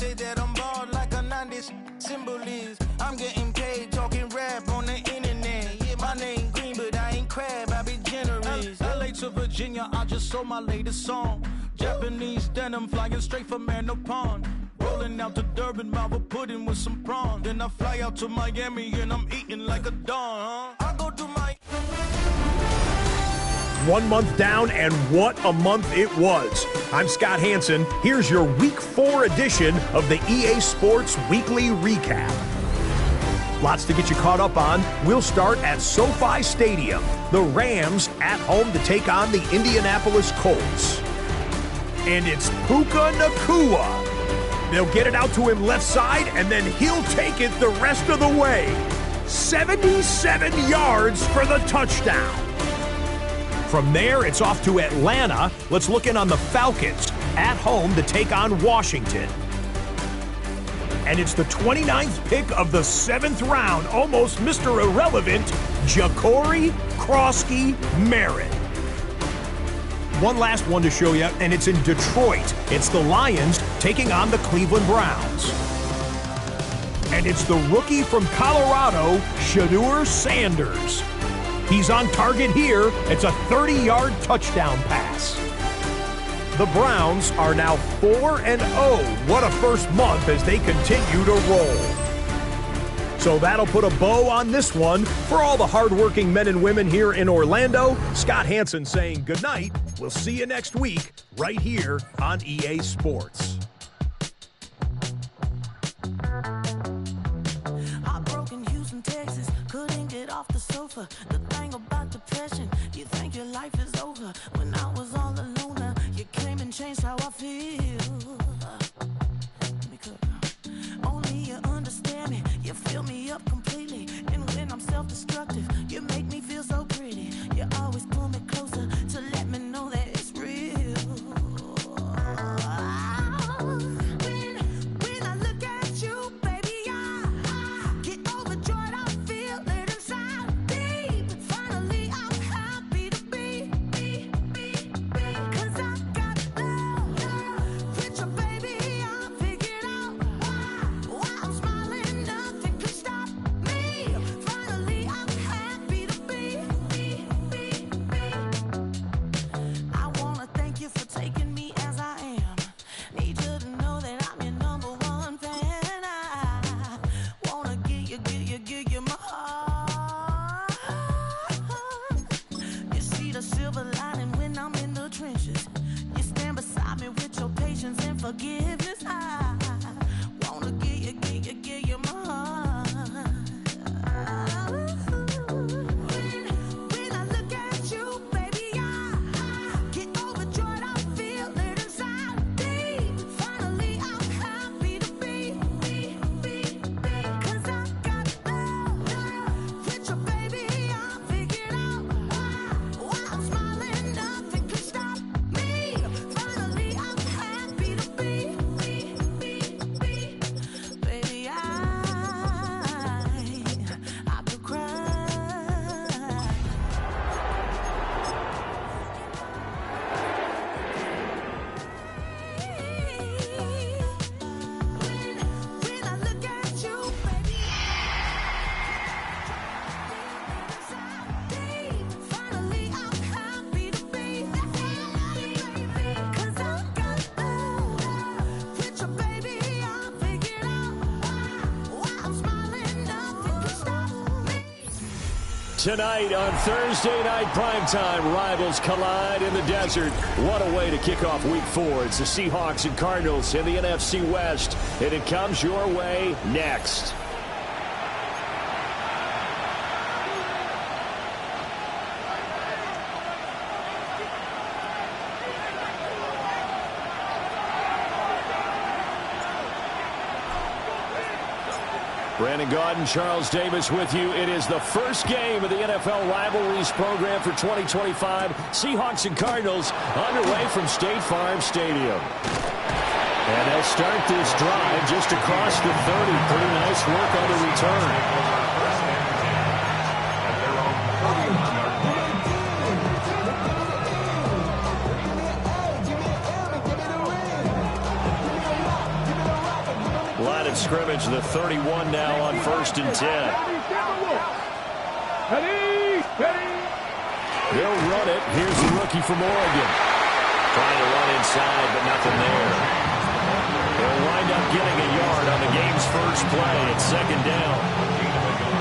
say that I'm bald like a 90s symbol is. I'm getting paid talking rap on the internet. Yeah, my name Green, but I ain't crab, I be generous. LA to Virginia, I just sold my latest song. Japanese denim flying straight from Manapon. Rolling out to Durban, mouth pudding with some prawn. Then I fly out to Miami and I'm eating like a don. I go to my 1 month down, and what a month it was. I'm Scott Hansen. Here's your Week 4 edition of the EA Sports Weekly Recap. Lots to get you caught up on. We'll start at SoFi Stadium. The Rams at home to take on the Indianapolis Colts. And it's Puka Nacua. They'll get it out to him left side, and then he'll take it the rest of the way. 77 yards for the touchdown. From there, it's off to Atlanta. Let's look in on the Falcons at home to take on Washington. And it's the 29th pick of the 7th round, almost Mr. Irrelevant, Ja'Cory Krosky-Merritt. One last one to show you, and it's in Detroit. It's the Lions taking on the Cleveland Browns. And it's the rookie from Colorado, Shedeur Sanders. He's on target here. It's a 30-yard touchdown pass. The Browns are now 4-0. What a first month as they continue to roll. So that'll put a bow on this one. For all the hardworking men and women here in Orlando, Scott Hansen saying goodnight. We'll see you next week right here on EA Sports. Heartbroken Houston, Texas, couldn't get off the sofa. The thing about depression, you think your life is over. When I was all alone, you came and changed how I feel. Only you understand me, you fill me up completely. And when I'm self-destructive, you make me feel so pretty. You always pull me closer to let me know that it's real. When I look at you, baby, I get overjoyed. I feel it inside deep. Finally, I'm happy to be. 'Cause I got love. Picture, baby, I figured out why I'm smiling. Nothing can stop me. Finally, I'm happy to be. I wanna thank you for taking me as I am. Need you to know that I'm your number one fan. I wanna give you my heart. You see the silver lining when I'm in the trenches. You stand beside me with your patience and forgiveness. I wanna give you my heart. When I look at you, baby, I get overjoyed. I feel it inside deep. Finally, I'm happy to be. 'Cause I got love. Picture, baby, I figured out why I'm smiling. Nothing can stop me. Finally, I'm happy to be. Baby, I could cry. When I look at you, baby, finally I'm happy to be. 'Cause I got love. Picture, baby, I figured out why I'm smiling. Nothing can stop me. Tonight on Thursday Night Primetime, rivals collide in the desert. What a way to kick off Week 4. It's the Seahawks and Cardinals in the NFC West, and it comes your way next. Brandon Gaudin, Charles Davis with you. It is the first game of the NFL Rivalries program for 2025. Seahawks and Cardinals underway from State Farm Stadium. And they'll start this drive just across the 30. Pretty nice work on the return. Line of scrimmage, the 31 now on 1st and 10. They'll run it. Here's the rookie from Oregon. Trying to run inside, but nothing there. They'll wind up getting a yard on the game's first play at 2nd down.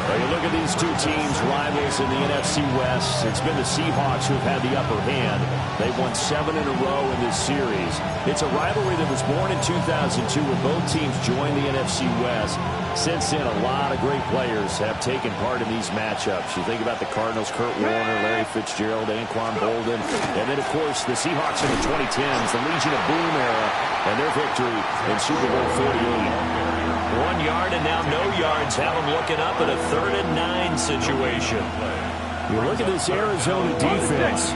Well, you look at these two teams, rivals in the NFC West. It's been the Seahawks who've had the upper hand. They've won 7 in a row in this series. It's a rivalry that was born in 2002 when both teams joined the NFC West. Since then, a lot of great players have taken part in these matchups. You think about the Cardinals, Kurt Warner, Larry Fitzgerald, Anquan Bolden, and then, of course, the Seahawks in the 2010s, the Legion of Boom era, and their victory in Super Bowl 48. 1 yard and now no yards. Have them looking up at a 3rd and 9 situation. You look at this Arizona defense.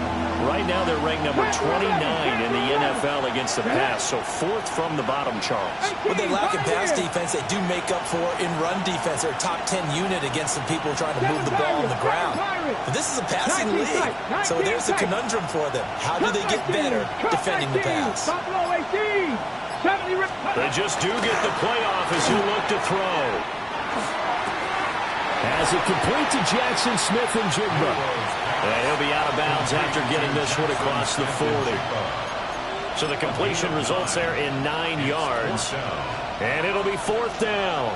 Right now they're ranked number 29 in the NFL against the pass, so 4th from the bottom, Charles. When they lack in pass defense, they do make up for in run defense. They're a top 10 unit against the people trying to move the ball on the ground. But this is a passing league, so there's the conundrum for them. How do they get better defending the pass? They just do get the playoff as you look to throw. As it complete to Jackson Smith and Jigba. And he'll be out of bounds after getting this one across the 40. So the completion results there in 9 yards. And it'll be 4th down.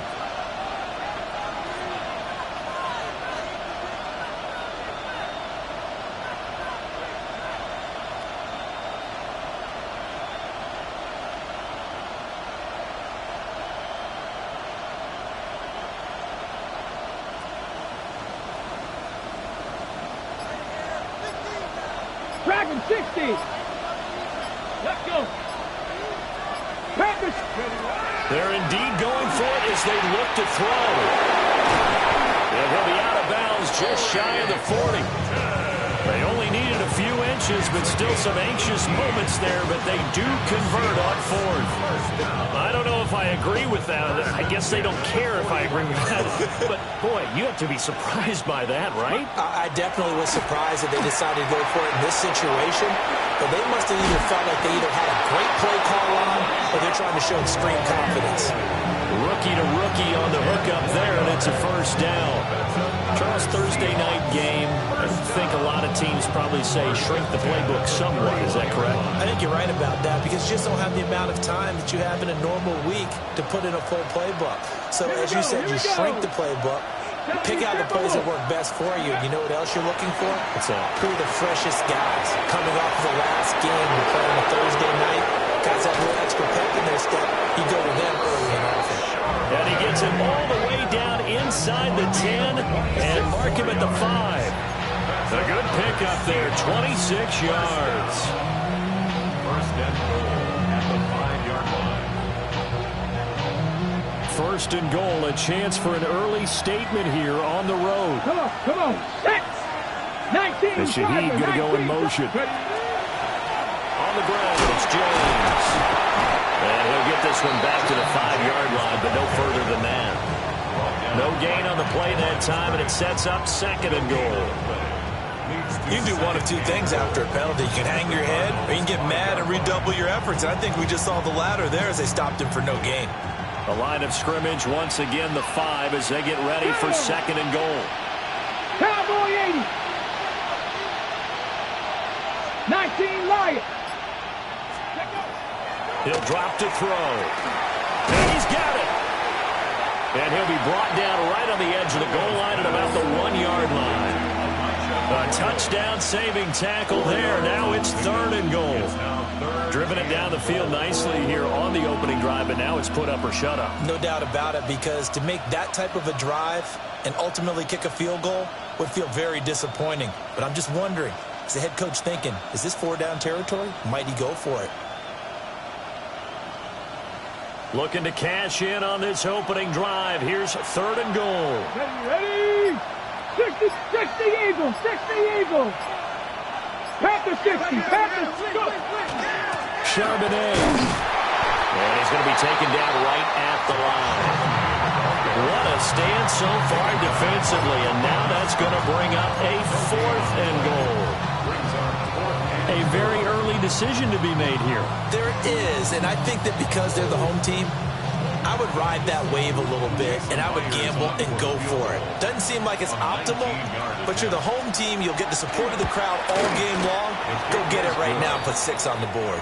Dragon 60. Let's go. Panthers. They're indeed going for it as they look to throw. And he'll be out of bounds just shy of the 40. They only needed a few inches, but still some anxious moments there, but they do convert on 4th. I don't know if I agree with that. I guess they don't care if I agree with that. But, boy, you have to be surprised by that, right? I definitely was surprised that they decided to go for it in this situation. But they must have either felt like they either had a great play call on or they're trying to show extreme confidence. Rookie to rookie on the hookup there, and it's a 1st down. Charles, Thursday night game. I think a lot of teams probably say shrink the playbook somewhat. Is that correct? I think you're right about that because you just don't have the amount of time that you have in a normal week to put in a full playbook. So as you said, you shrink the playbook. You pick out the plays that work best for you. You know what else you're looking for? What's that? Who are the freshest guys coming off of the last game to play on a Thursday night? Guys have a little extra pep in their step. You go to them early and often. And he gets him all the way down inside the 10 and mark him at the 5. A good pickup there, 26 yards. 1st and goal at the 5-yard line. 1st and goal, a chance for an early statement here on the road. Come on. 19. And Shaheed going to go in motion. On the ground, it's James. And he'll get this one back to the 5-yard line, but no further than that. No gain on the play that time, and it sets up 2nd and goal. You can do one of two things after a penalty. You can hang your head, or you can get mad and redouble your efforts. I think we just saw the latter there as they stopped him for no gain. The line of scrimmage, once again, the 5 as they get ready for 2nd and goal. Cowboy 80. 19 Lions. He'll drop to throw. And he's got it. And he'll be brought down right on the edge of the goal line at about the 1-yard line. A touchdown-saving tackle there. Now it's 3rd and goal. Driven it down the field nicely here on the opening drive, but now it's put up or shut up. No doubt about it, because to make that type of a drive and ultimately kick a field goal would feel very disappointing. But I'm just wondering, is the head coach thinking, is this 4-down territory? Might he go for it? Looking to cash in on this opening drive. Here's 3rd and goal. Ready. 60 Eagles. 60 Eagles. Panthers 60. Panthers. Charbonnet. And he's going to be taken down right at the line. What a stand so far defensively, and now that's going to bring up a 4th and goal. A very early decision to be made here. There is, and I think that because they're the home team, I would ride that wave a little bit, and I would gamble and go for it. Doesn't seem like it's optimal, but you're the home team. You'll get the support of the crowd all game long. Go get it right now and put 6 on the board.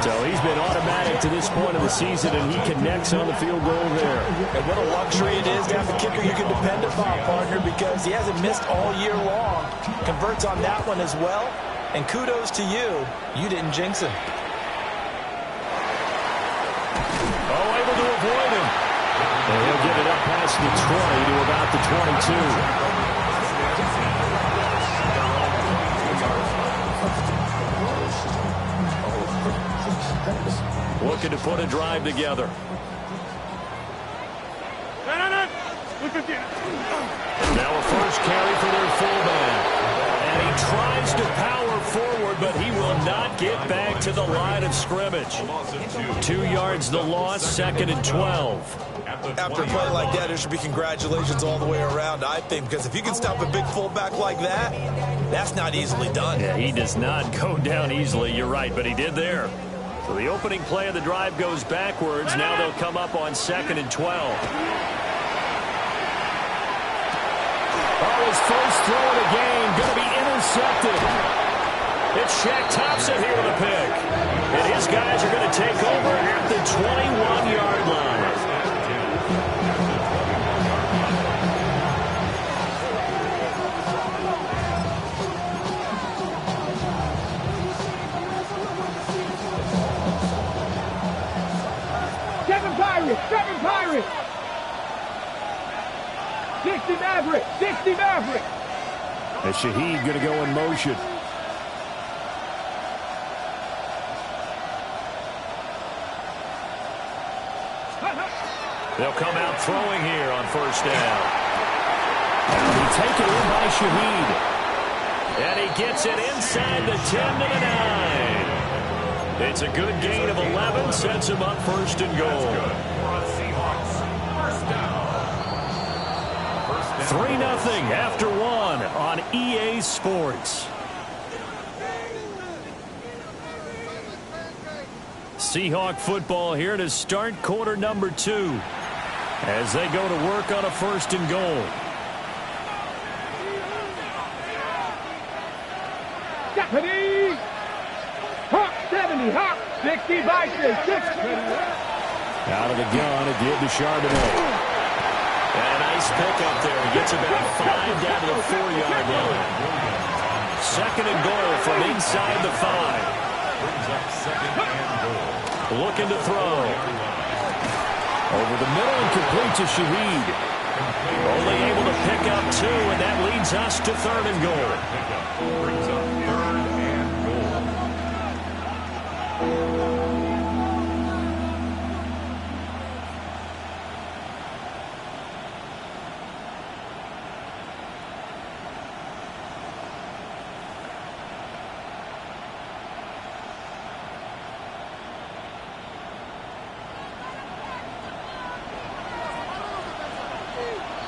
So he's been automatic to this point of the season, and he connects on the field goal there. And what a luxury it is to have a kicker you can depend upon, partner, because he hasn't missed all year long. Converts on that one as well. And kudos to you. You didn't jinx him. Oh, able to avoid him. And he'll get it up past the 20 to about the 22. Looking to put a drive together. Now a first carry for their fullback. And he tries to power forward, but he will not get back to the line of scrimmage. 2 yards the loss, 2nd and 12. After a play like that, there should be congratulations all the way around, I think, because if you can stop a big fullback like that, that's not easily done. Yeah, he does not go down easily, you're right, but he did there. So the opening play of the drive goes backwards. Now they'll come up on 2nd and 12. Oh, his first throw of the game going to be intercepted. It's Shaq Thompson here with a pick. And his guys are going to take over at the 21-yard line. Seven Pirates! 60 Maverick! 60 Maverick! And Shaheed going to go in motion. They'll come out throwing here on first down. And he taken in by Shaheed. And he gets it inside the 10 to the 9. It's a good gain of 11, sets him up 1st and goal. 3-0 after 1 on EA Sports. Seahawk football here to start quarter number 2 as they go to work on a 1st and goal. Deputy! Hawk 70, Hawk 60, Bison 60. Out of the gun, again to Charbonnet. And a nice pickup there. He gets about 5 down to the 4-yard line. 2nd and goal from inside the 5. Looking to throw. Over the middle and complete to Shaheed. Only able to pick up 2, and that leads us to 3rd and goal. Brings up 3rd and goal.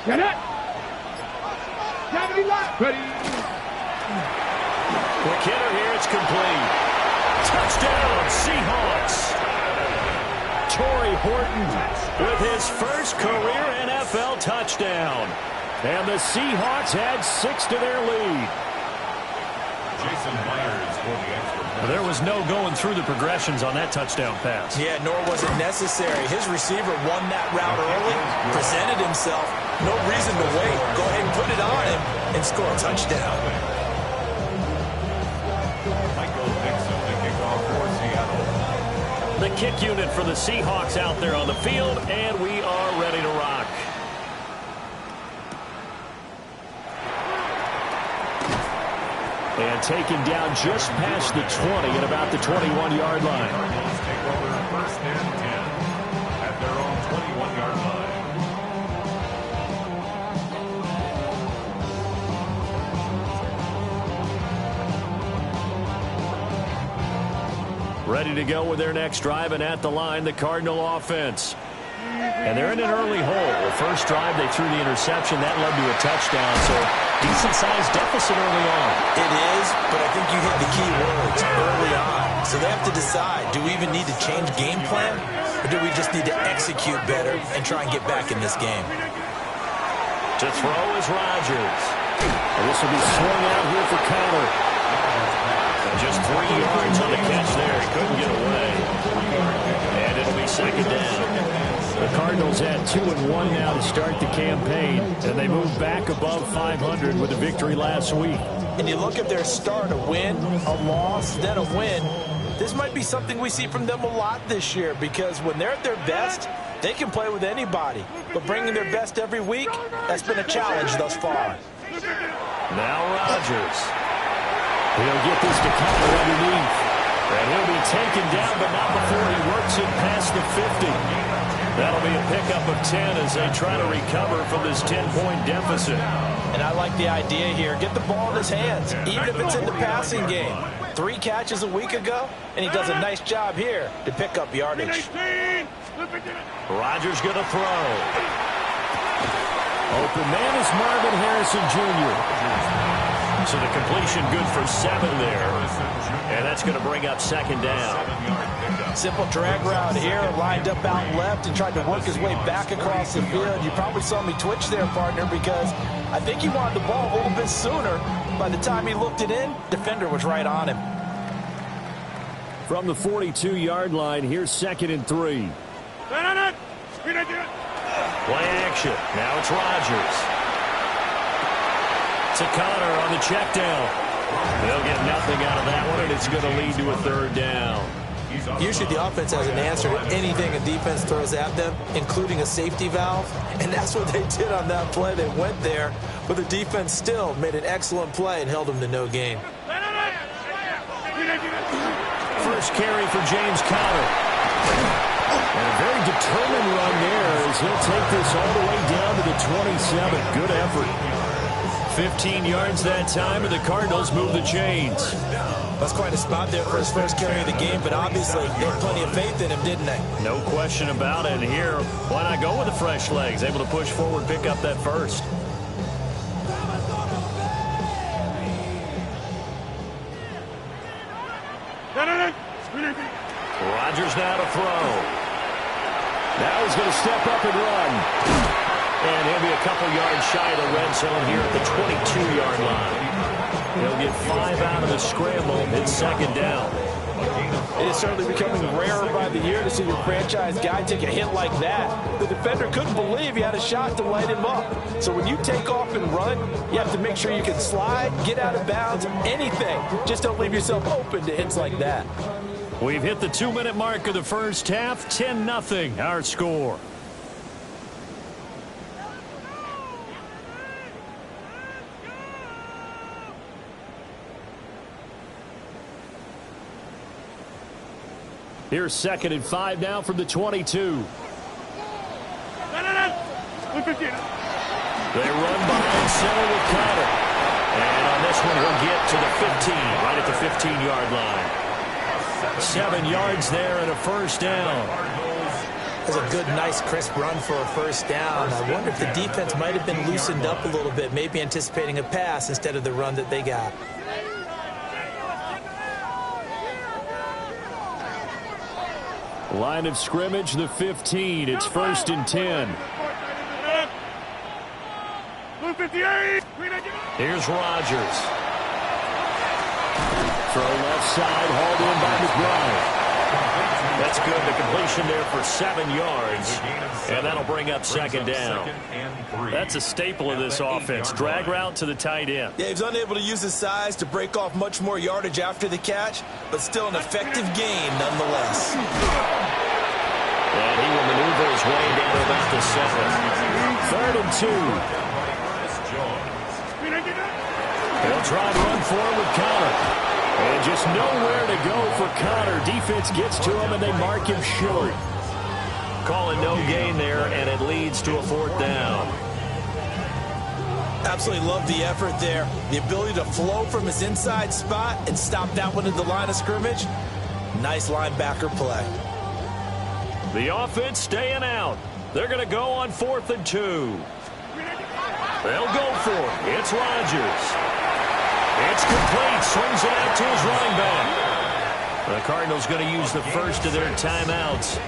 Get it! 70 left! Ready! Quick hitter here, it's complete. Touchdown, Seahawks! Torrey Horton with his first career NFL touchdown. And the Seahawks add 6 to their lead. Jason Myers for the extra point. There was no going through the progressions on that touchdown pass. Yeah, nor was it necessary. His receiver won that route early, presented himself. No reason to wait. Go ahead and put it on him and score a touchdown. Michael Dixon, the kickoff for Seattle. The kick unit for the Seahawks out there on the field, and we are ready to rock. And taken down just past the 20 at about the 21-yard line. Cardinals take over 1st and 10 at their own 21-yard line. Ready to go with their next drive, and at the line, the Cardinal offense. And they're in an early hole. The first drive, they threw the interception. That led to a touchdown, so decent-sized deficit early on. It is, but I think you hit the key words early on. So they have to decide, do we even need to change game plan? Or do we just need to execute better and try and get back in this game? To throw is Rodgers. And this will be swung out here for Connor. Just 3 yards on the catch there. He couldn't get away. And it'll be second down. The Cardinals had 2-1 now to start the campaign, and they moved back above 500 with a victory last week. And you look at their start, a win, a loss, then a win. This might be something we see from them a lot this year, because when they're at their best, they can play with anybody. But bringing their best every week, that's been a challenge thus far. Now Rodgers. He'll get this to Connor underneath. And he'll be taken down, but not before he works it past the 50. That'll be a pickup of 10 as they try to recover from this 10-point deficit. And I like the idea here. Get the ball in his hands, even if it's in the passing game. 3 catches a week ago, and he does a nice job here to pick up yardage. Rodgers going to throw. Open man is Marvin Harrison Jr. So the completion good for 7 there. And that's going to bring up second down. Simple drag route here, lined up out left and tried to work his way back across the field. You probably saw me twitch there, partner, because I think he wanted the ball a little bit sooner. By the time he looked it in, defender was right on him. From the 42-yard line, here's 2nd and 3. Play action. Now it's Rodgers. To Connor on the check down. They'll get nothing out of that one, and it's going to lead to a 3rd down. Usually the offense has an answer to anything a defense throws at them, including a safety valve. And that's what they did on that play. They went there, but the defense still made an excellent play and held them to no gain. First carry for James Conner. And a very determined run there as he'll take this all the way down to the 27. Good effort. 15 yards that time, and the Cardinals move the chains. That's quite a spot there for his first carry of the game, but obviously they had plenty of faith in him, didn't they? No question about it. And here, why not go with the fresh legs? Able to push forward, pick up that first. Rodgers now to throw. Now he's going to step up and run. And he'll be a couple yards shy of the red zone here at the 22-yard line. He'll get 5 out of the scramble. It's second down. It is certainly becoming rarer by the year to see your franchise guy take a hit like that. The defender couldn't believe he had a shot to light him up. So when you take off and run, you have to make sure you can slide, get out of bounds, anything. Just don't leave yourself open to hits like that. We've hit the 2-minute mark of the first half. 10-0 our score. Here's 2nd and 5 now from the 22. They run behind center with Connor. And on this one, he'll get to the 15, right at the 15-yard line. 7 yards there and a first down. That's a good, nice, crisp run for a first down. I wonder if the defense might have been loosened up a little bit, maybe anticipating a pass instead of the run that they got. Line of scrimmage, the 15. It's 1st and 10. Here's Rodgers. Throw left side, hauled in by McBride. That's good. The completion there for 7 yards. And that'll bring up second down. That's a staple of this offense. Drag route to the tight end. Yeah, he's unable to use his size to break off much more yardage after the catch, but still an effective gain nonetheless. And he will maneuver his way down to about the 7. 3rd and 2. They'll try to run forward with Connor. And just nowhere to go for Connor. Defense gets to him, and they mark him short. Calling no gain there, and it leads to a 4th down. Absolutely love the effort there. The ability to flow from his inside spot and stop that one at the line of scrimmage. Nice linebacker play. The offense staying out. They're going to go on 4th and 2. They'll go for it. It's Rodgers. It's complete. Swings it out to his running back. The Cardinals going to use the first of their timeouts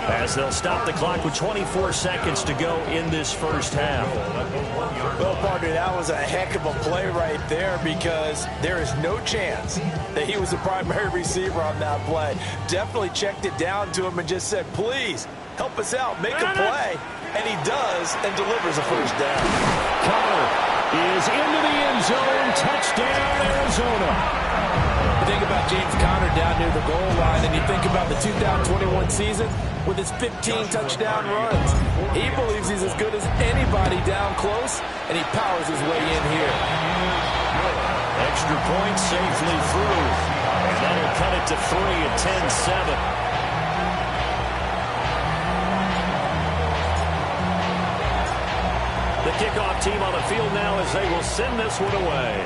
as they'll stop the clock with 24 seconds to go in this first half. Well, partner, that was a heck of a play right there because there is no chance that he was the primary receiver on that play. Definitely checked it down to him and just said, please, help us out, make a play. And he does and delivers a first down. Connor is into the end zone. Touchdown, Arizona. You think about James Conner down near the goal line, and you think about the 2021 season with his 15 touchdown runs. He believes he's as good as anybody down close, and he powers his way in here. Extra point safely through, and that'll cut it to 3 at 10-7. The kickoff team on the field now as they will send this one away.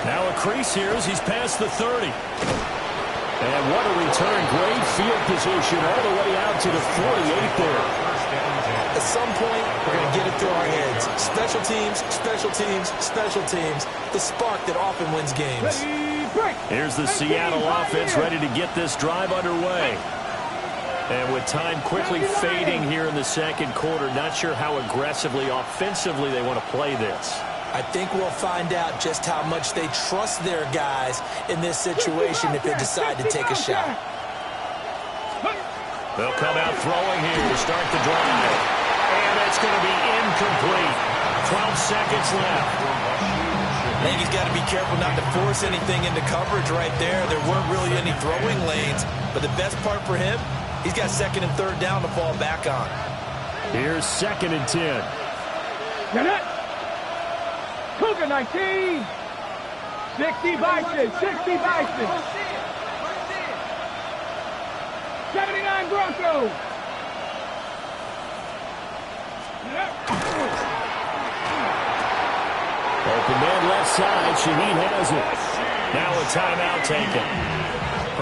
Now a crease here as he's past the 30. And what a return. Great field position all the way out to the 48 there. At some point, we're going to get it through our heads. Special teams, special teams, special teams. The spark that often wins games. Here's the Seattle offense ready to get this drive underway. And with time quickly fading here in the second quarter, not sure how aggressively, offensively they want to play this. I think we'll find out just how much they trust their guys in this situation if they decide to take a shot. They'll come out throwing here to start the drive. And that's going to be incomplete. 12 seconds left. I think he's got to be careful not to force anything into coverage right there. There weren't really any throwing lanes. But the best part for him, he's got second and third down to fall back on. Here's 2nd and 10. Get it! Cougar 19! 60 Bison! 60 Bison! 79 Broncos! Open man left side. Shaheed has it. Now a timeout taken.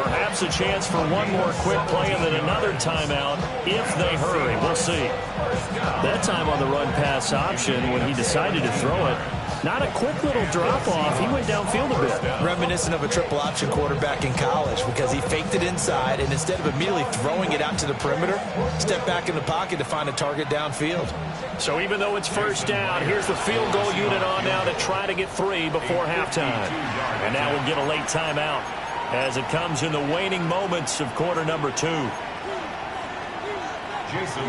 Perhaps a chance for one more quick play and then another timeout if they hurry. We'll see. That time on the run-pass option when he decided to throw it, not a quick little drop-off. He went downfield a bit. Reminiscent of a triple option quarterback in college because he faked it inside and instead of immediately throwing it out to the perimeter, stepped back in the pocket to find a target downfield. So even though it's first down, here's the field goal unit on now to try to get 3 before halftime. And now we'll get a late timeout as it comes in the waning moments of quarter number 2.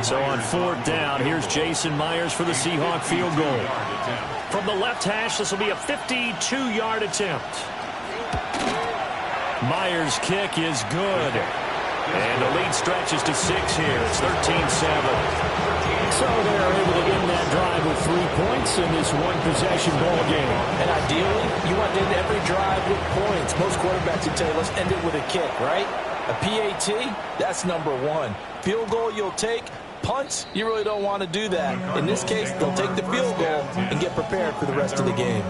So on 4th down, here's Jason Myers for the Seahawk field goal. From the left hash, this will be a 52-yard attempt. Myers' kick is good. And the lead stretches to 6 here. It's 13-7. So they're able to end that drive with 3 points in this one-possession ball game. And ideally, you want to end every drive with points. Most quarterbacks would tell you, let's end it with a kick, right? A PAT, that's number 1. Field goal you'll take. Punts, you really don't want to do that. In this case, they'll take the field goal and get prepared for the rest of the game.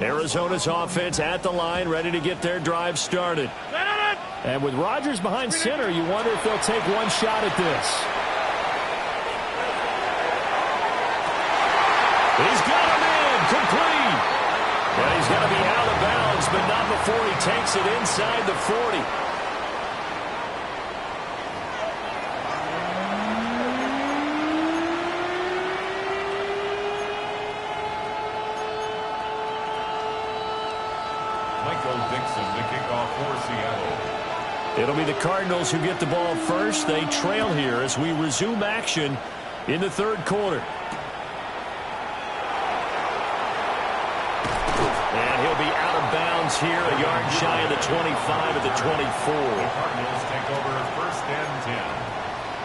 Arizona's offense at the line, ready to get their drive started. And with Rodgers behind center, you wonder if they'll take one shot at this. He's got him in, complete. Well, he's going to be out of bounds, but not before he takes it inside the 40. It'll be the Cardinals who get the ball first. They trail here as we resume action in the 3rd quarter. And he'll be out of bounds here, a yard shy of the 25 at the 24. The Cardinals take over 1st and 10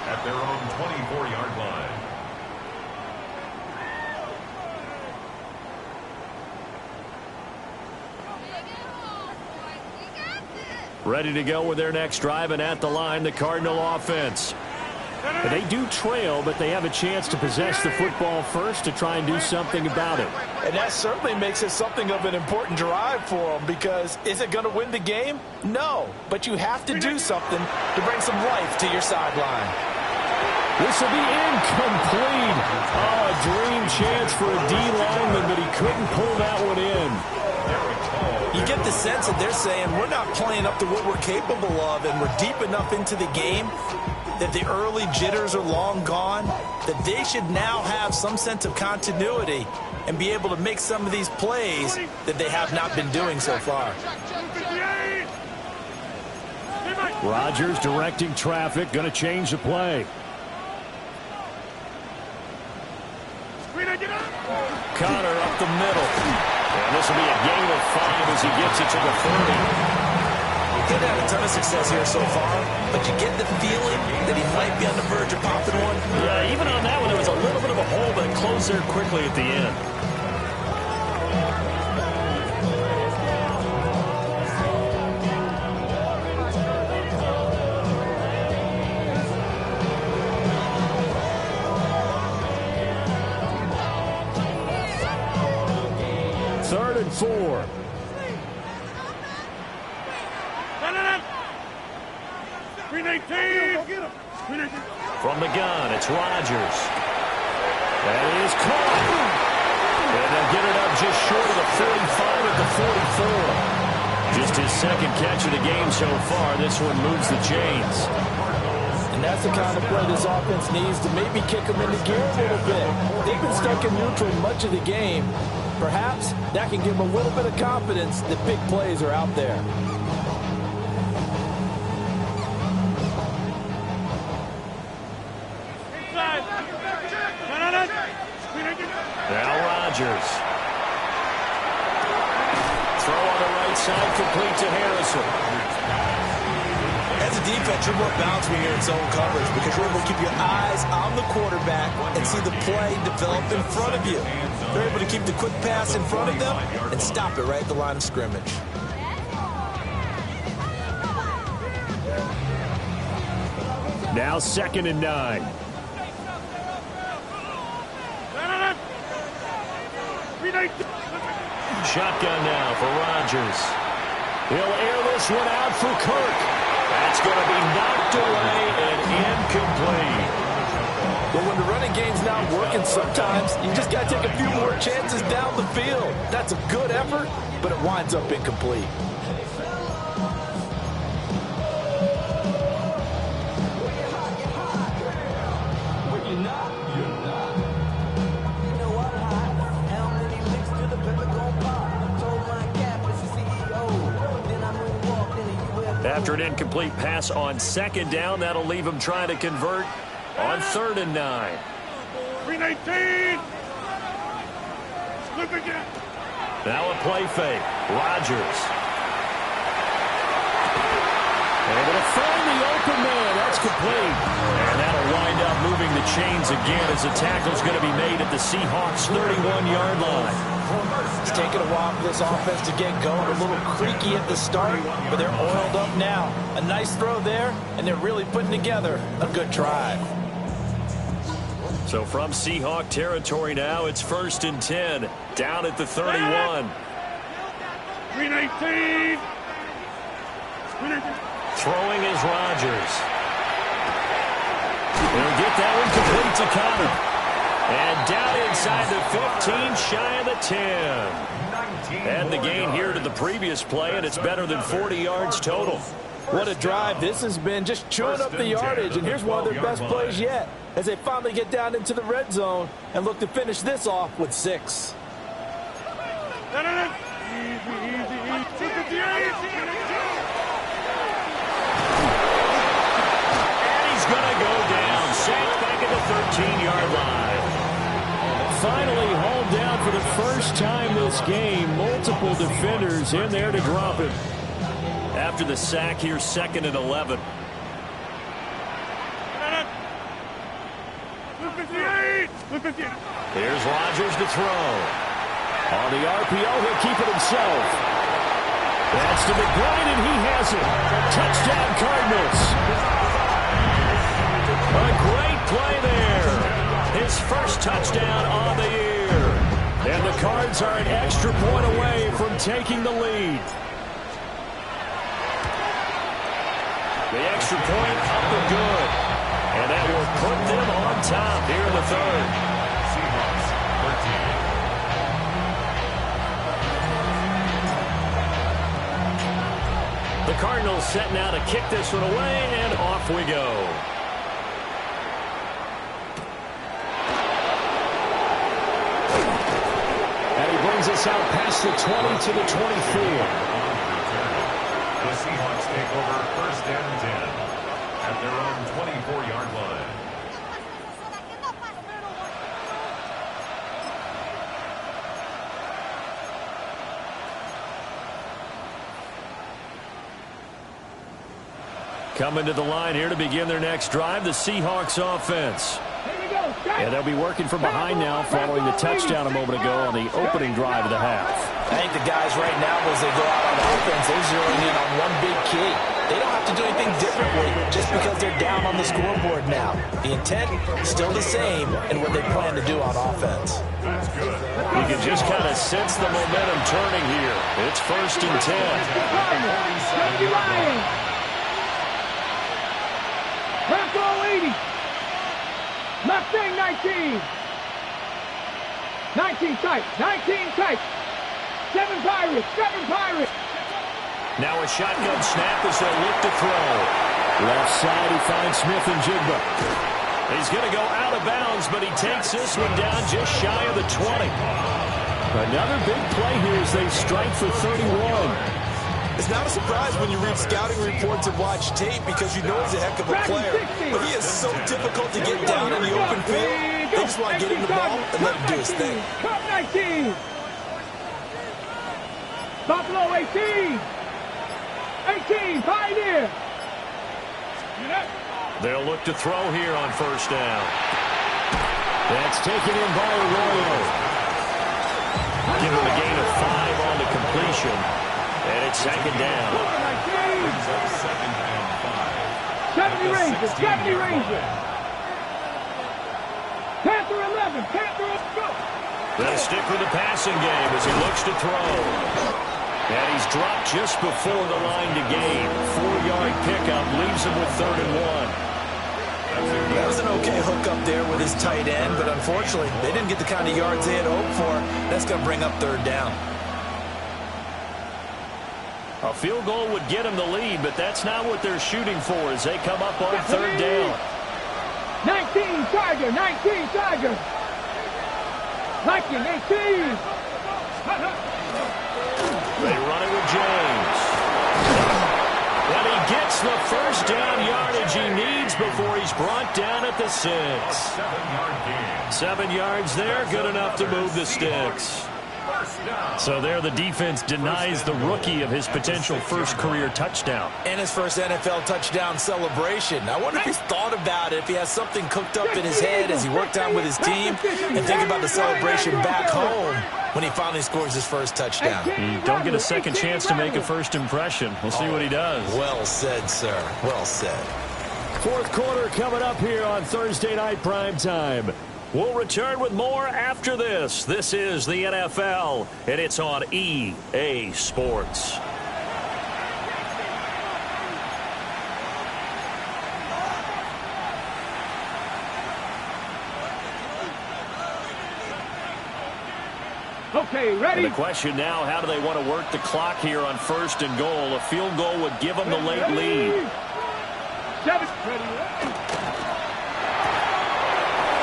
at their own 24-yard line. Ready to go with their next drive, and at the line, the Cardinal offense. And they do trail, but they have a chance to possess the football first to try and do something about it. And that certainly makes it something of an important drive for them, because is it going to win the game? No, but you have to do something to bring some life to your sideline. This will be incomplete. Oh, a dream chance for a D lineman, but he couldn't pull that one in. You get the sense that they're saying we're not playing up to what we're capable of, and we're deep enough into the game that the early jitters are long gone, that they should now have some sense of continuity and be able to make some of these plays that they have not been doing so far. Rodgers directing traffic, going to change the play. Connor up the middle. And this will be a gain of 5 as he gets it to the 30. He didn't have a ton of success here so far, but you get the feeling that he might be on the verge of popping one. Yeah, even on that one, there was a little bit of a hole, but it closed there quickly at the end. Third and 4. From the gun, it's Rodgers. That is caught. And they'll get it up just short of the 45 at the 44. Just his second catch of the game so far. This one moves the chains. And that's the kind of play this offense needs to maybe kick them into gear a little bit. They've been stuck in neutral much of the game. Perhaps that can give them a little bit of confidence that big plays are out there. Now Rodgers. Throw on the right side, complete to Harrison. As a defense, you're more balanced when you're in zone coverage because you're able to keep your eyes on the quarterback and see the play develop in front of you. They're able to keep the quick pass in front of them and stop it right at the line of scrimmage. Now 2nd and 9. Shotgun now for Rodgers. He'll air this one out for Kirk. That's going to be knocked away and incomplete. But when the running game's not working, sometimes you just got to take a few more chances down the field. That's a good effort, but it winds up incomplete. After an incomplete pass on 2nd down, that'll leave him trying to convert on 3rd and 9. 319. Now a play fake. Rodgers. Able to find the open man. That's complete. And that'll wind up moving the chains again as the tackle's going to be made at the Seahawks' 31-yard line. It's taken a while for this offense to get going. A little creaky at the start, but they're oiled up now. A nice throw there, and they're really putting together a good drive. So from Seahawk territory now, it's 1st and 10, down at the 31. 319. Throwing is Rodgers. He'll get that one complete to Connor. And down inside the 15, shy of the 10. And the gain here to the previous play, and it's better than 40 yards total. What a drive this has been, just chewing up the yardage. And here's one of their best plays yet as they finally get down into the red zone and look to finish this off with 6. He's going to go down. Sacked back at the 13-yard line. Finally hauled down for the first time this game. Multiple defenders in there to drop him. After the sack here, 2nd and 11. Here's Rodgers to throw. On the RPO, he'll keep it himself. That's to McBride, and he has it. Touchdown, Cardinals. A great his first touchdown on the year. And the Cards are an extra point away from taking the lead. The extra point up and good. And that will put them on top here in the third. Seahawks 13. The Cardinals set now to kick this one away, and off we go. And he brings us out past the 20 to the 24. The Seahawks take over first and 10 at their own 24-yard line. Coming to the line here to begin their next drive, the Seahawks offense. And they'll be working from behind now following the touchdown a moment ago on the opening drive of the half. I think the guys right now, as they go out on offense, they're zeroing in on one big key. They don't have to do anything differently just because they're down on the scoreboard now. The intent still the same in what they plan to do on offense. That's good. You can just kind of sense the momentum turning here. It's first and 10. Left all 80. Left thing 19. 19 tight. 19 tight. 7 Pirates. 7 Pirates. Now a shotgun snap as they look to throw. Left side, he finds Smith and Jigba. He's going to go out of bounds, but he takes this one down just shy of the 20. Another big play here as they strike for 31. It's not a surprise when you read scouting reports and watch tape because you know he's a heck of a player. But he is so difficult to get down in the open field. They just want to get him the ball and let him do his thing. Cup 19. Buffalo 18. 18, Pioneer. They'll look to throw here on first down. That's taken in by Arroyo. Give him a gain of 5 on the completion. And it's second down. Brings up second and 5. 70 Rangers, 70 Rangers. Panther 11, Panther, let's go. They'll stick with the passing game as he looks to throw. And he's dropped just before the line to gain. 4-yard pickup leaves him with 3rd and 1. That was an okay hookup there with his tight end, but unfortunately, they didn't get the kind of yards they had hoped for. That's going to bring up 3rd down. A field goal would get them the lead, but that's not what they're shooting for as they come up on 3rd down. 19 Tiger, 19 Tiger. Viking 18. They run it with James. And he gets the first down yardage he needs before he's brought down at the 6. 7-yard gain. 7 yards there, good enough to move the sticks. So there the defense denies the rookie of his potential first career touchdown. And his first NFL touchdown celebration. I wonder if he's thought about it, if he has something cooked up in his head as he worked out with his team and think about the celebration back home when he finally scores his first touchdown. You don't get a second chance to make a first impression. We'll see what he does. Well said, sir. Well said. Fourth quarter coming up here on Thursday Night Primetime. We'll return with more after this. This is the NFL, and it's on EA Sports. Okay, ready? And the question now, how do they want to work the clock here on 1st and goal? A field goal would give them the late lead. 7.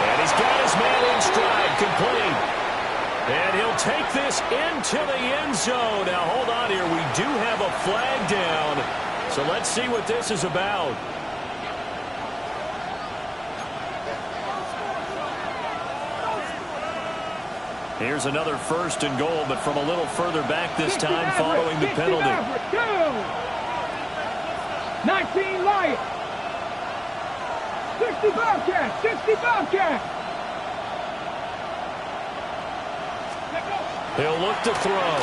And he's got his man in stride, complete. And he'll take this into the end zone. Now, hold on here. We do have a flag down. So let's see what this is about. Here's another 1st and goal, but from a little further back this time following the penalty. 19 Lions. 60 Bobcats. 60 Bobcats. He'll look to throw.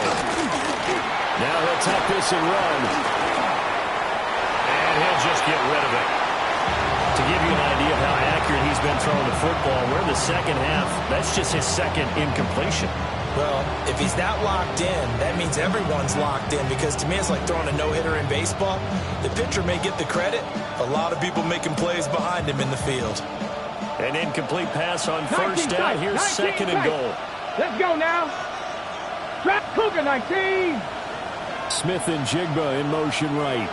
Now he'll tuck this and run. And he'll just get rid of it. To give you an idea of how accurate accurate he's been throwing the football. We're in the second half. That's just his second incompletion. Well, if he's that locked in, that means everyone's locked in, because to me it's like throwing a no-hitter in baseball. The pitcher may get the credit. A lot of people making plays behind him in the field. An incomplete pass on first down. Here's second and goal. Let's go now. Trap Cougar 19. Smith and Jigba in motion right.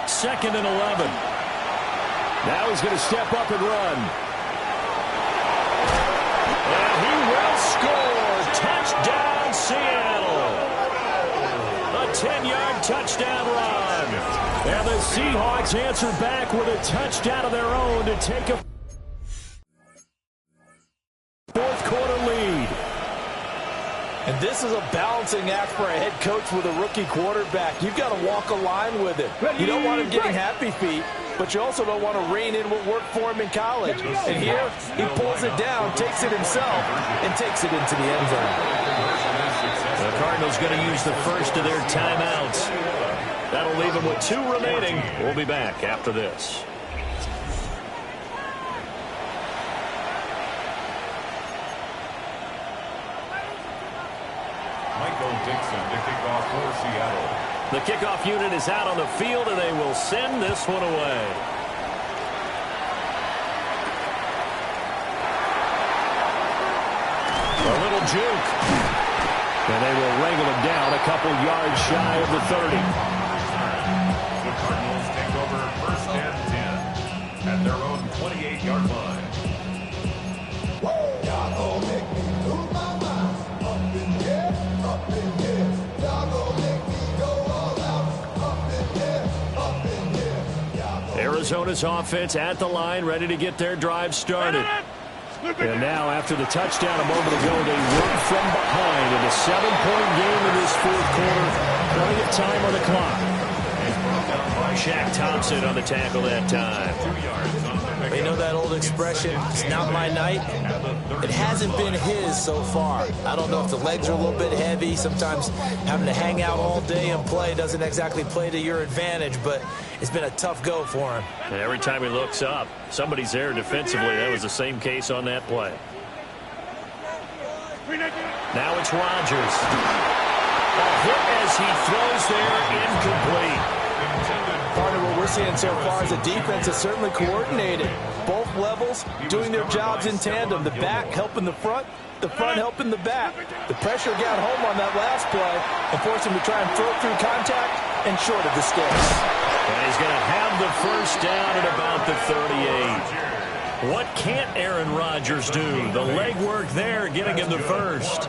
Second and 11. Now he's going to step up and run. And he will score. Touchdown, Seattle. A 10-yard touchdown run. And the Seahawks answer back with a touchdown of their own to take a fourth-quarter lead. And this is a balancing act for a head coach with a rookie quarterback. You've got to walk a line with it. You don't want him getting happy feet, but you also don't want to rein in what worked for him in college. And here, he pulls it down, takes it himself, and takes it into the end zone. The Cardinals going to use the first of their timeouts. That'll leave them with 2 remaining. We'll be back after this. The kickoff unit is out on the field, and they will send this one away. A little juke. And they will wrangle him down a couple yards shy of the 30. The Cardinals take over first and 10 at their own 28-yard line. Arizona's offense at the line, ready to get their drive started. And now, after the touchdown a moment ago, they work from behind in a 7-point game in this fourth quarter. Plenty of time on the clock. Shaq Thompson on the tackle that time. You know that old expression, it's not my night? It hasn't been his so far. I don't know if the legs are a little bit heavy. Sometimes having to hang out all day and play doesn't exactly play to your advantage, but it's been a tough go for him. And every time he looks up, somebody's there defensively. That was the same case on that play. Now it's Rodgers. A hit as he throws there, incomplete. Part of what we're seeing so far is the defense is certainly coordinated. Both levels doing their jobs in tandem. The back helping the front helping the back. The pressure got home on that last play and forced him to try and throw through contact and short of the sticks. And he's going to have the first down at about the 38. What can't Aaron Rodgers do? The legwork there getting him the first.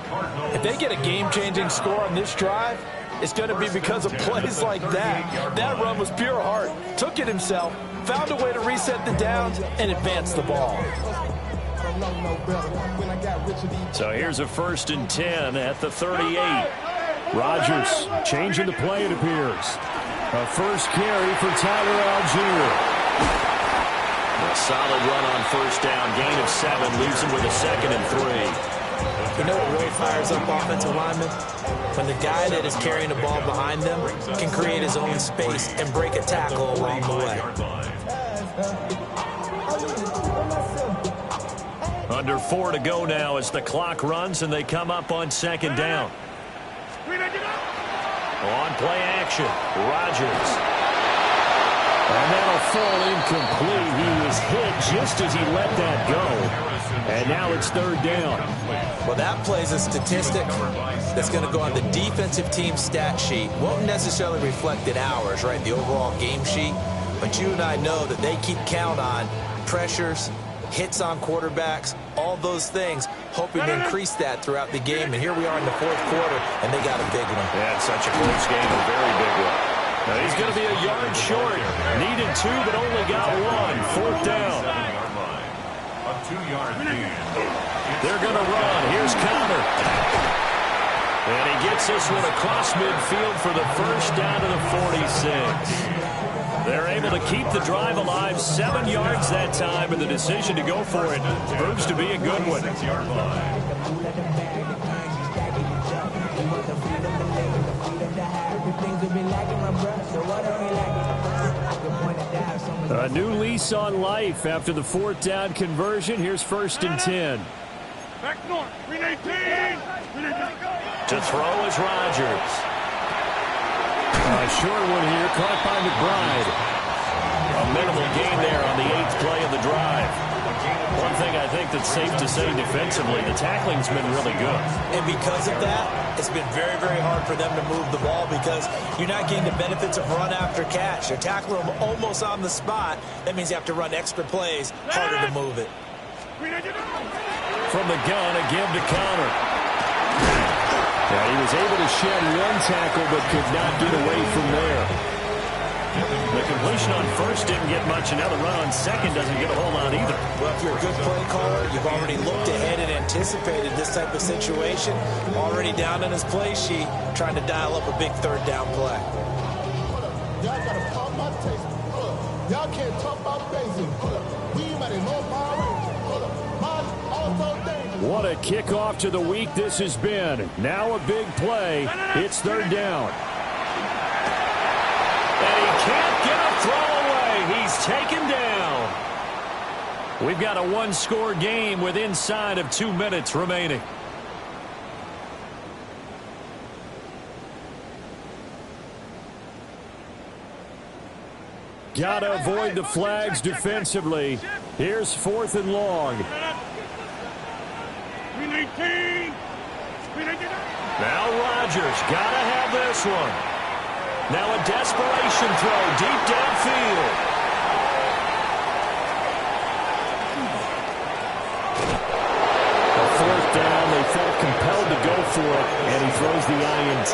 If they get a game-changing score on this drive, it's going to be because of plays like that. That run was pure heart. Took it himself, found a way to reset the downs, and advance the ball. So here's a 1st and 10 at the 38. Rodgers changing the play, it appears. A first carry for Tyler Algier. A solid run on first down. Gain of 7 leaves him with a 2nd and 3. You know what really fires up offensive linemen? When the guy that is carrying the ball behind them can create his own space and break a tackle along the way. Under 4 to go now as the clock runs and they come up on 2nd down. On play action, Rodgers. And that'll fall incomplete. He was hit just as he let that go. And now it's 3rd down. Well, that plays a statistic that's going to go on the defensive team stat sheet. Won't necessarily reflect in ours, right, the overall game sheet. But you and I know that they keep count on pressures, hits on quarterbacks, all those things, hoping to increase that throughout the game. And here we are in the 4th quarter, and they got a big one. Yeah, it's such a close game, a very big one. Now he's going to be a yard short. Needed 2, but only got 1. 4th down. A 2-yard lead. They're going to run. Here's Connor. And he gets this one across midfield for the first down to the 46. They're able to keep the drive alive. 7 yards that time, and the decision to go for it proves to be a good one. A new lease on life after the 4th down conversion. Here's 1st and 10. Back north. 319. To throw is Rodgers. A short one here, caught by McBride. A minimal gain there on the 8th play of the drive. One thing I think that's safe to say defensively, the tackling's been really good. And because of that, it's been very, very hard for them to move the ball because you're not getting the benefits of run after catch. You're tackling them almost on the spot. That means you have to run extra plays, harder to move it. From the gun, a give to Connor. Yeah, he was able to shed one tackle but could not get away from there. The completion on 1st didn't get much, and now the run on 2nd doesn't get a whole lot either. Well, if you're a good play caller, you've already looked ahead and anticipated this type of situation. Already down in his play sheet, trying to dial up a big 3rd down play. Y'all got to pump my taste. Y'all can't talk about basic. We might know power. What a kickoff to the week this has been. Now a big play. It's 3rd down. And he can't get a throw away. He's taken down. We've got a 1-score game with inside of 2 minutes remaining. Gotta avoid the flags defensively. Here's 4th and long. 319. Now Rodgers gotta have this one. Now a desperation throw deep downfield. A 4th down, they felt compelled to go for it, and he throws the INT.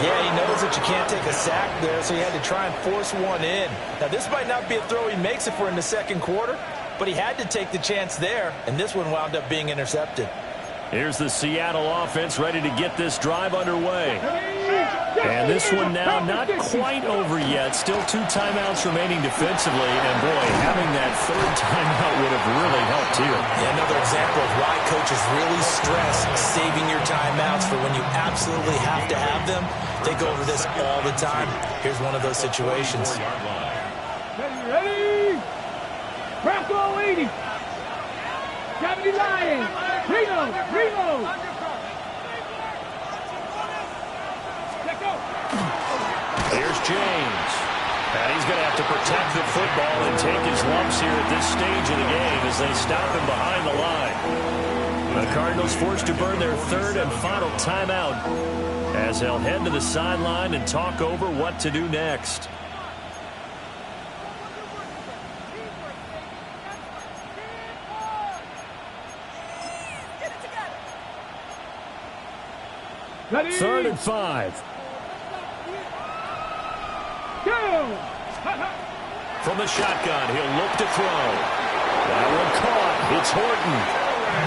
Yeah, he knows that you can't take a sack there, so he had to try and force one in. Now, this might not be a throw he makes if we're in the 2nd quarter, but he had to take the chance there, and this one wound up being intercepted. Here's the Seattle offense ready to get this drive underway. And this one now not quite over yet. Still 2 timeouts remaining defensively. And, boy, having that 3rd timeout would have really helped here. Yeah, another example of why coaches really stress saving your timeouts for when you absolutely have to have them. They go over this all the time. Here's one of those situations. Ready? Bronco 80. 70 Lions. Reload. Here's James. And he's going to have to protect the football and take his lumps here at this stage of the game as they stop him behind the line. The Cardinals forced to burn their 3rd and final timeout as they'll head to the sideline and talk over what to do next. Ready? 3rd and 5. Go! From the shotgun, he'll look to throw. That one caught. It's Horton.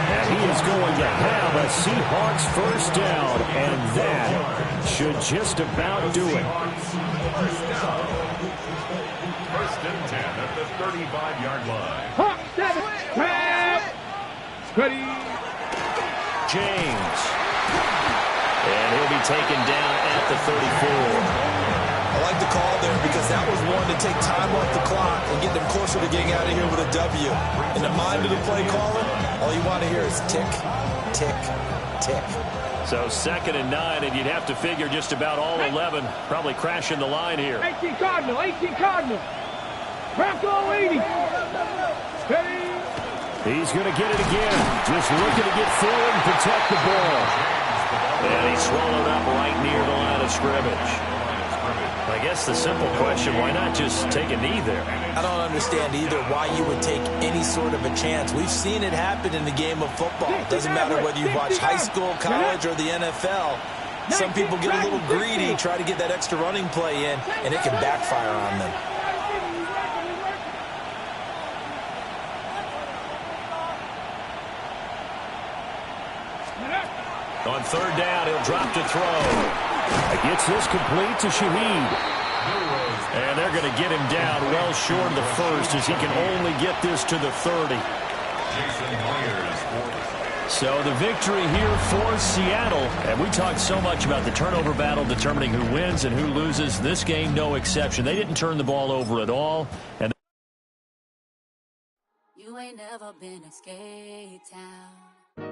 And he is going to have a Seahawks 1st down. And that should just about do it. 1st and 10 at the 35-yard line. Hop, 7, grab. Ready? James. And he'll be taken down at the 34. I like the call there because that was one to take time off the clock and get them closer to getting out of here with a W. In the mind of the play caller, all you want to hear is tick, tick, tick. So 2nd and 9, and you'd have to figure just about all 11 probably crashing the line here. 18 Cardinal. Bronco 80. Ready? He's going to get it again. Just looking to get forward and protect the ball. And he's swallowed up right near the line of scrimmage. I guess the simple question, why not just take a knee there? I don't understand either why you would take any sort of a chance. We've seen it happen in the game of football. It doesn't matter whether you watch high school, college, or the NFL. Some people get a little greedy, try to get that extra running play in, and it can backfire on them. On 3rd down, he'll drop to throw. Gets this complete to Shaheed. And they're going to get him down well short of the 1st as he can only get this to the 30. So the victory here for Seattle. And we talked so much about the turnover battle determining who wins and who loses. This game, no exception. They didn't turn the ball over at all. And you ain't never been a skate town.